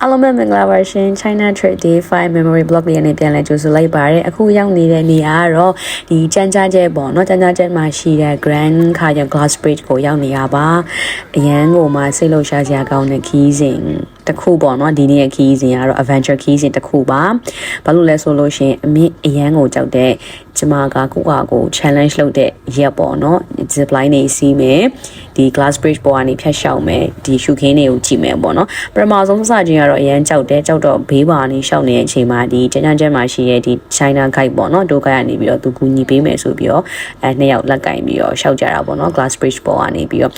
အားလုံးပဲမင်္ဂလာပါရှင် China Trade Day 5 Memory Block လေးနဲ့ပြန်လည်ကြိုဆိုလိုက်ပါတယ်အခုရောက်နေတဲ့နေရာကတော့ဒီကြမ်းကြကျဲပေါ့เนาะကြမ်းကြကျဲမှာရှိတဲ့ Grand Canyon Glass Bridge ကိုရောက်နေရပါအရန်ကိုမှစိတ်လှုပ်ရှားစရာကောင်းတဲ့ခီးစဉ်တစ်ခုပေါ့เนาะဒီနေ့ရဲ့ခီးစဉ်ကတော့ Adventure ခီးစဉ်တစ်ခုပါဘာလို့လဲဆိုလို့ရှင်အမြင့်အရန်ကိုကြောက်တဲ့ကျမကကို challenge လုပ်တဲ့ရက်ပေါ့เนาะ zip line နေစီးမယ်ဒီ Glass Bridge ပေါ်ကနေဖြတ်ရှောက်မယ်ဒီရှုခင်းတွေကိုကြည့်မယ်ပေါ့เนาะပထမဆုံးစချင်းကတော့အရန်ကြောက်တော့ဘေးပါနေရှောက်နေတဲ့အချိန်မှာဒီကျန်းကျန်းမှာရှိတဲ့ဒီ China Guide ပေါ့เนาะတိုး guide ကနေပြီးတော့သူကူညီပေးမယ်ဆိုပြီးတော့နှစ်ယောက်လက်ကင်ပြီးတော့ရှောက်ကြတာပေါ့เนาะ Glass Bridge ပေါ်ကနေပြီးတော့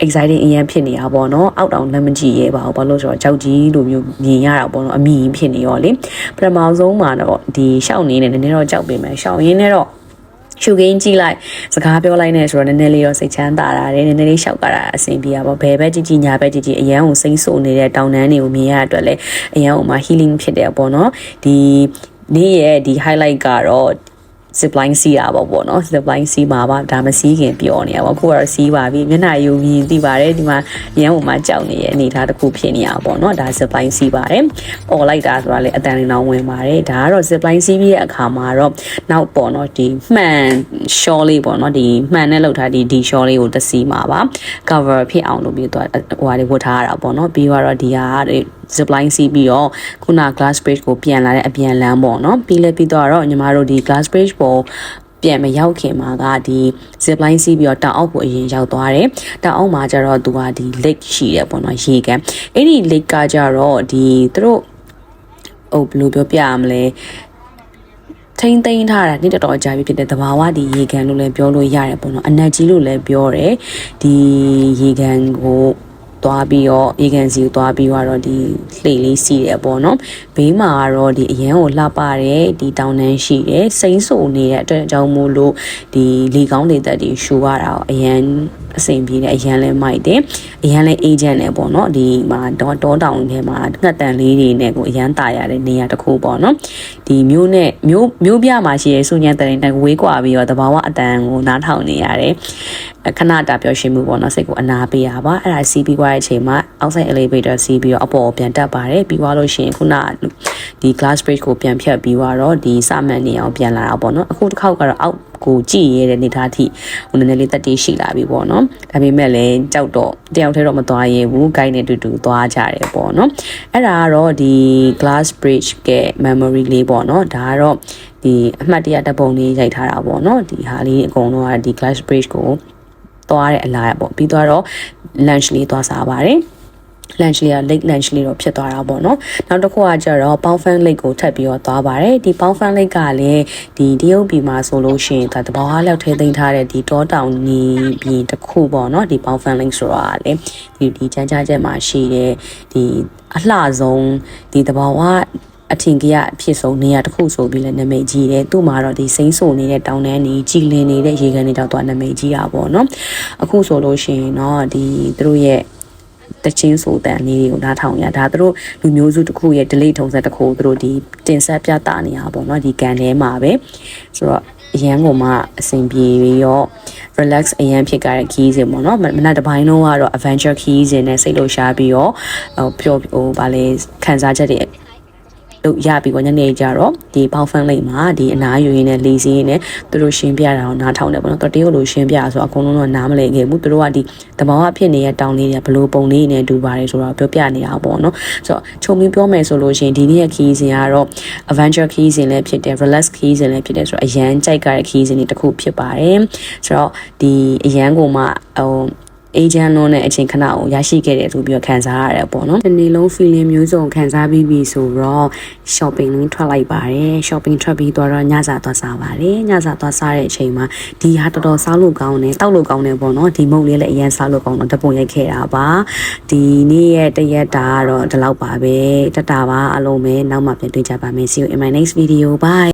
exciting အရန်ဖြစ်နေတာပေါ့เนาะအောက်တောင်လက်မကြည့်ရဲပါဘူးဘာလို့ဆိုတော့ကြောက်ကြီးလိုမျိုးမြင်ရတာပေါ့เนาะအမြင်ဖြစ်နေရောလေပထမဆုံးမှာတော့ဒီရှောက်နေနေနည်းနည်းတော့ကြောက်ပေးမယ်ရှောက်ရင်းနဲ့တော့ရှုခင်းကြည့်လိုက်စကားပြောလိုက်နေဆိုတော့နည်းနည်းလေးတော့စိတ်ချမ်းသာတာတယ်နည်းနည်းလေးရှောက်ကြတာအဆင်ပြေပါပေါ့ဘယ်ဘက်ကြည့်ညာဘက်ကြည့်အရန်ကိုစိမ့်ဆို့နေတဲ့တောင်တန်းတွေကိုမြင်ရတဲ့အတွက်လည်းအရန်ကိုမှ healing ဖြစ်တယ်ပေါ့နော်ဒီနေ့ရဲ့ဒီ highlight ကတော့ zip line စီးတာပေါ့နော် zip line စီးမှာပါဒါမစီးခင်ပြောနေရပါခုကတော့စီးပါပြီမျက်နှာယုံမြင်သိပါတယ်ဒီမှာရန်ဟိုမှာကြောက်နေရဲ့အနေထားတစ်ခုဖြစ်နေရပါပေါ့နော်ဒါ zip line စီးပါတယ်អော်လိုက်တာဆိုတာလေအတန်လေးနောင်ဝင်ပါတယ်ဒါကတော့ zip line စီးပြီးတဲ့အခါမှာတော့နောက်ပေါ့နော်ဒီမှန် short လေးပေါ့နော်ဒီမှန်နဲ့လောက်ထားဒီ short လေးကိုတစီမှာပါ cover ဖြစ်အောင်လုပ်ပြီးတော့ဟိုဟာလေးဝတ်ထားရတာပေါ့နော်ပြီးတော့ဒီဟာzip line စီးပြီးတော့ခုန glass bridge ကိုပြန်လာတဲ့အပြန်လမ်းပေါ့နော်ပြီးတော့ညီမတို့ဒီ glass bridge ပေါ်ပြန်မရောက်ခင်မှာကဒီ zip line စီးပြီးတော့တောင်အောက်ကိုအရင်ရောက်သွားတယ်တောင်အောက်မှာကျတော့သူကဒီ lake ရှိတယ်ပေါ့နော်ရေကန်အဲ့ဒီ lake ကကျတော့ဒီသူတို့ဘယ်လိုပြောပြရမလဲထိန်းသိမ်းထားတာနေ့တော်ကြာပြီဖြစ်တဲ့သဘာဝဒီရေကန်လို့လည်းပြောလို့ရတယ်ပေါ့နော်အနက်ကြီးလို့လည်းပြောတယ်ဒီရေကန်ကိုသွားပြီးတော့အေကန်စီကိုသွားပြီးတော့ဒီလှေလေးစီးတယ်ပေါ့နော်ဘေးမှာကတော့ဒီအရန်ကိုလှပတဲ့ဒီတောင်တန်းရှိတယ်စိမ့်ဆိုနေတဲ့အတွက်အကြောင်းမို့လို့ဒီလေကောင်းလေသက်တွေရှူရတာအရန်အဆင်ပြေတယ်အရန်လဲမိုက်တယ်အရန်လဲအေဂျင့်နဲ့ပေါ့နော်ဒီမှာတောတောင်ထဲမှာငှက်တန်လေးတွေနဲ့ကိုအရန်ตายရတဲ့နေရာတစ်ခုပေါ့နော်ဒီမျိုးနဲ့မျိုးပြမှာရှိရဲစုညံတဲ့တိုင်ဝေးကွာပြီးတော့တဘာဝအတန်ကိုနားထောင်နေရတယ်ခဏတာပျော်ရွှင်မှုပေါ့နော်စိတ်ကိုအနာပေးရပါအဲ့ဒါစီးပြီးသွားတဲ့အချိန်မှာ outside elevator စီးပြီးတော့အပေါ်ပြန်တက်ပါတယ်ပြီးသွားလို့ရှိရင်ခုနဒီ glass bridge ကိုပြန်ဖြတ်ပြီးတော့ဒီစမှန်နေအောင်ပြန်လာတာပေါ့နော်အခုတစ်ခေါက်ကတော့အောက်ကိုကြည့်ရတဲ့နေသားထိဟိုနည်းနည်းလေးတက်တေးရှိလာပြီပေါ့နော်ဒါပေမဲ့လည်းကြောက်တော့တယောက်တည်းတော့မသွားရဘူး guide နဲ့တူသွားကြတယ်ပေါ့နော်အဲ့ဒါကတော့ဒီ glass bridge က memory လေးပေါ့နော်ဒါကတော့ဒီအမှတ်တရဓာတ်ပုံလေးရိုက်ထားတာပေါ့နော်ဒီဟာလေးအကုန်လုံးကဒီ glass bridge ကိုသွားတဲ့အလားပေါ့ပြီးတော့ lunch လေးသွားစားပါတယ်lunch လေးက late lunch လေးတော့ဖြစ်သွားတာပေါ့နော်နောက်တစ်ခုကကျတော့ Baofeng Lake ကိုထပ်ပြီးတော့သွားပါတယ်ဒီ Baofeng Lake ကလည်းဒီတရုတ်ပြည်မှာဆိုလို့ရှိရင်ဒါတဘောဟာလောက်ထိသိမ်းထားတဲ့ဒီတောတောင်နီပြည်တစ်ခုပေါ့နော်ဒီ Baofeng Lake ဆိုတာကလည်းဒီချမ်းချချက်မှာရှိတဲ့ဒီအလှဆုံးဒီတဘောဟာအထင်ကြီးအဖြစ်ဆုံးနေရာတစ်ခုဆိုပြီးလည်းနာမည်ကြီးတယ်သူ့မှာတော့ဒီစိမ့်ဆိုနေတဲ့တောင်တန်းကြီးကြည်လင်နေတဲ့ရေကန်တွေတော့သူကနာမည်ကြီးတာပေါ့နော်အခုဆိုလို့ရှိရင်တော့ဒီသူတို့ရဲ့တချင်းဆိုတဲ့အနေတွေကိုနားထောင်ရဒါသူတို့လူမျိုးစုတစ်ခုရဲ့ delay ထုံးစက်တစ်ခုသူတို့ဒီတင်ဆက်ပြသနေရပါပေါ့နော်ဒီကန်ထဲမှာပဲဆိုတော့အရန်ကိုမှအဆင်ပြေပြီးတော့ relax အရန်ဖြစ်ကြတဲ့ခီးစဉ်ပေါ့နော်မနက်တစ်ပိုင်းလုံးကတော့ adventure ခီးစဉ်နဲ့စိတ်လှုပ်ရှားပြီးတော့ပျော်ဗာလဲခံစားချက်တွေလို့ရပြီပေါ့ညနေကြတော့ဒီ Baofeng Lake မှာဒီအနားယူရင်းနဲ့လေစီးရင်းနဲ့သူတို့ရှင်းပြတာကိုနားထောင်တယ်ပေါ့နော်တရုတ်လိုရှင်းပြဆိုတော့အကုန်လုံးတော့နားမလည်ခဲ့ဘူးသူတို့ကဒီတဘာဝဖြစ်နေတဲ့တောင်လေးတွေဘလို့ပုံလေးနဲ့တူပါတယ်ဆိုတော့ပြောပြနေတာပေါ့နော်ဆိုတော့ခြုံပြီးပြောမယ်ဆိုလို့ရှိရင်ဒီနေ့ရဲ့ခီးစဉ်ကတော့ adventure ခီးစဉ်လည်းဖြစ်တယ် relax ခီးစဉ်လည်းဖြစ်တယ်ဆိုတော့အရန်ကြိုက်ကြတဲ့ခီးစဉ်တွေတစ်ခုဖြစ်ပါတယ်ဆိုတော့ဒီအရန်ကိုမှagent လုံးနဲ့အချိန်ခဏကိုရရှိခဲ့တယ်ဆိုပြီးတော့ခံစားရတယ်ပေါ့နော်ဒီနေ့လုံး feeling မျိုးစုံခံစားပြီးပြီဆိုတော့ shopping လုံးထွက်လိုက်ပါတယ် shopping ထွက်ပြီးတော့ညစာသွားစားပါတယ်ညစာသွားစားတဲ့အချိန်မှာဒီဟာတော်တော်စားလို့ကောင်းတယ်တောက်လို့ကောင်းတယ်ပေါ့နော်ဒီမုတ်လေးလည်းအရင်စားလို့ကောင်းတော့တပုံရိုက်ခဲ့တာပါဒီနေ့ရဲ့တရက်တာကတော့ဒီလောက်ပါပဲတတာပါအားလုံးပဲနောက်မှပြန်တွေ့ကြပါမယ် see you in my next video bye